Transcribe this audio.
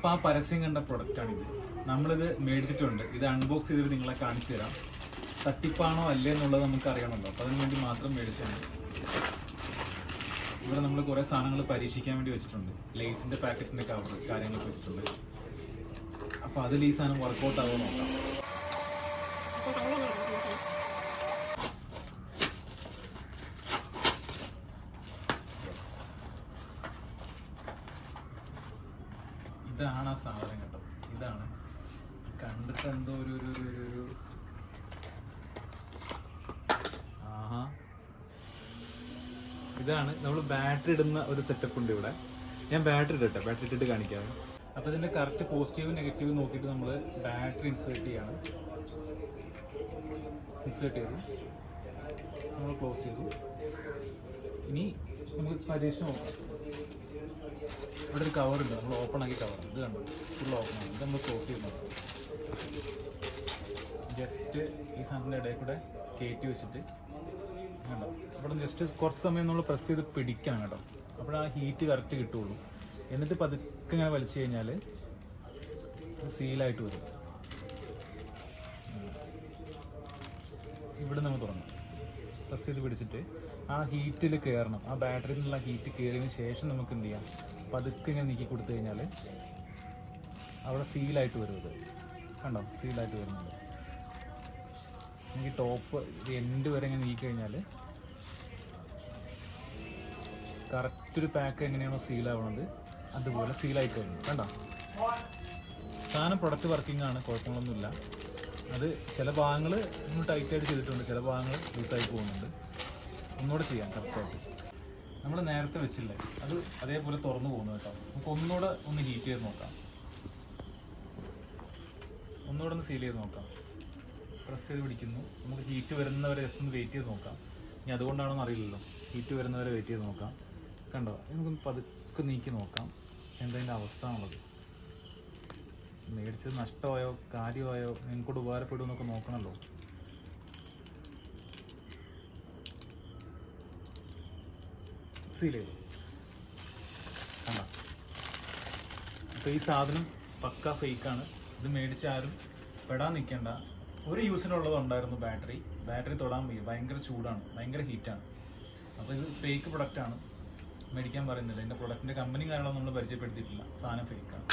അപ്പോൾ ആ പരസ്യം കണ്ട പ്രൊഡക്റ്റാണിത്. നമ്മളിത് മേടിച്ചിട്ടുണ്ട്. ഇത് അൺബോക്സ് ചെയ്തിട്ട് നിങ്ങളെ കാണിച്ചു തരാം. തട്ടിപ്പാണോ അല്ലേ എന്നുള്ളത് നമുക്ക് അറിയണമല്ലോ. അപ്പോൾ അതിന് വേണ്ടി മാത്രം മേടിച്ചാണ്. ഇവിടെ നമ്മൾ കുറേ സാധനങ്ങൾ പരീക്ഷിക്കാൻ വേണ്ടി വെച്ചിട്ടുണ്ട്. ലേസിൻ്റെ പാക്കറ്റിൻ്റെ കവർ കാര്യങ്ങളൊക്കെ വെച്ചിട്ടുണ്ട്. അപ്പോൾ അതിൽ ഈ സാധനം വർക്കൗട്ട് ആവുമോ നോക്കാം. ഇതാണ് ആ സാധനം കേട്ടോ. ഇതാണ് കണ്ടിട്ട് എന്തോ ഒരു ആഹാ, ഇതാണ് നമ്മൾ ബാറ്ററി ഇടുന്ന ഒരു സെറ്റപ്പ് ഉണ്ട് ഇവിടെ. ഞാൻ ബാറ്ററി ഇട്ടിട്ട് കാണിക്കാം. അപ്പോൾ ഇതിൻ്റെ കറക്റ്റ് പോസിറ്റീവ് നെഗറ്റീവ് നോക്കിയിട്ട് നമ്മൾ ബാറ്ററി ഇൻസേർട്ട് ചെയ്യാണ്. ഇൻസേർട്ട് ചെയ്തു, നമ്മൾ ക്ലോസ് ചെയ്തു. ഇനി നമുക്ക് പരീക്ഷ നോക്കാം. ഇവിടെ ഒരു കവറുണ്ട്, നമ്മൾ ഓപ്പൺ ആക്കി കവർ. ഇത് കണ്ടു, ഫുൾ ഓപ്പൺ ആണ്. ഇത് നമ്മൾ ക്ലോസ് ചെയ്ത് നോക്കാം. ജസ്റ്റ് ഈ സാധനത്തിൻ്റെ ഇടയിൽ കൂടെ കയറ്റി വെച്ചിട്ട് കണ്ടോ, ഇവിടെ ജസ്റ്റ് കുറച്ച് സമയം നമ്മൾ പ്രസ് ചെയ്ത് പിടിക്കണം കേട്ടോ. അപ്പോൾ ആ ഹീറ്റ് കറക്റ്റ് കിട്ടുള്ളൂ. എന്നിട്ട് പതുക്കെ ഇങ്ങനെ വലിച്ചു കഴിഞ്ഞാൽ സീലായിട്ട് വരും. ഇവിടെ നമ്മൾ തുറന്നു പ്രസ് ചെയ്ത് പിടിച്ചിട്ട് ആ ഹീറ്റിൽ കയറണം. ആ ബാറ്ററിയിൽ നിന്നുള്ള ഹീറ്റ് കയറിയതിന് ശേഷം നമുക്ക് എന്ത് ചെയ്യാം, പതുക്കെ ഇങ്ങനെ നീക്കി കൊടുത്തു കഴിഞ്ഞാൽ അവിടെ സീലായിട്ട് വരും. ഇത് കണ്ടോ, സീലായിട്ട് വരുന്നുണ്ട്. എനിക്ക് ടോപ്പ് എൻഡ് വരെ ഇങ്ങനെ നീക്കി കഴിഞ്ഞാൽ കറക്റ്റ് ഒരു പാക്ക് എങ്ങനെയാണോ സീലാവണത് അതുപോലെ സീലായിട്ട് വരുന്നു. കണ്ടോ, സാധനം പ്രൊഡക്റ്റ് വർക്കിംഗ് ആണ്, കുഴപ്പങ്ങളൊന്നുമില്ല. അത് ചില ഭാഗങ്ങൾ ഒന്ന് ടൈറ്റായിട്ട് ചെയ്തിട്ടുണ്ട്, ചില ഭാഗങ്ങൾ ലൂസായി പോകുന്നുണ്ട്. ഒന്നുകൂടെ ചെയ്യാം കറക്റ്റായിട്ട്. നമ്മൾ നേരത്തെ വെച്ചില്ലേ, അത് അതേപോലെ തുറന്നു പോകുന്നു കേട്ടോ. നമുക്ക് ഒന്നുകൂടെ ഒന്ന് ഹീറ്റ് ചെയ്ത് നോക്കാം. ഒന്നുകൂടെ ഒന്ന് സീൽ ചെയ്ത് നോക്കാം. പ്രസ് ചെയ്ത് പിടിക്കുന്നു. നമുക്ക് ഹീറ്റ് വരുന്നവരെ ജസ്റ്റ് ഒന്ന് വെയിറ്റ് ചെയ്ത് നോക്കാം. ഇനി അതുകൊണ്ടാണോന്ന് അറിയില്ലല്ലോ. ഹീറ്റ് വരുന്നവരെ വെയിറ്റ് ചെയ്ത് നോക്കാം. കണ്ടോ, നമുക്കൊന്ന് പതുക്കെ നീക്കി നോക്കാം എന്തതിൻ്റെ അവസ്ഥ എന്നുള്ളത്. മേടിച്ചത് നഷ്ടമായോ കാര്യമായോ നിങ്ങൾക്കൂടെ ഉപകാരപ്പെടുമോ എന്നൊക്കെ നോക്കണമല്ലോ. സീൽ ചെയ്തു കണ്ടോ. അപ്പോൾ ഈ സാധനം പക്ക ഫേക്കാണ്. ഇത് മേടിച്ച ആരും പെടാൻ നിൽക്കേണ്ട. ഒരു യൂസിനുള്ളതുണ്ടായിരുന്നു ബാറ്ററി തൊടാൻ വയ്യ, ഭയങ്കര ചൂടാണ്, ഭയങ്കര ഹീറ്റാണ്. അപ്പോൾ ഇത് ഫേക്ക് പ്രൊഡക്റ്റാണ്, മേടിക്കാൻ പറയുന്നില്ല. എൻ്റെ പ്രൊഡക്റ്റിൻ്റെ കമ്പനി കാര്യങ്ങളൊന്നും നമ്മൾ പരിചയപ്പെടുത്തിയിട്ടില്ല. സാധനം ഫേക്കാണ്.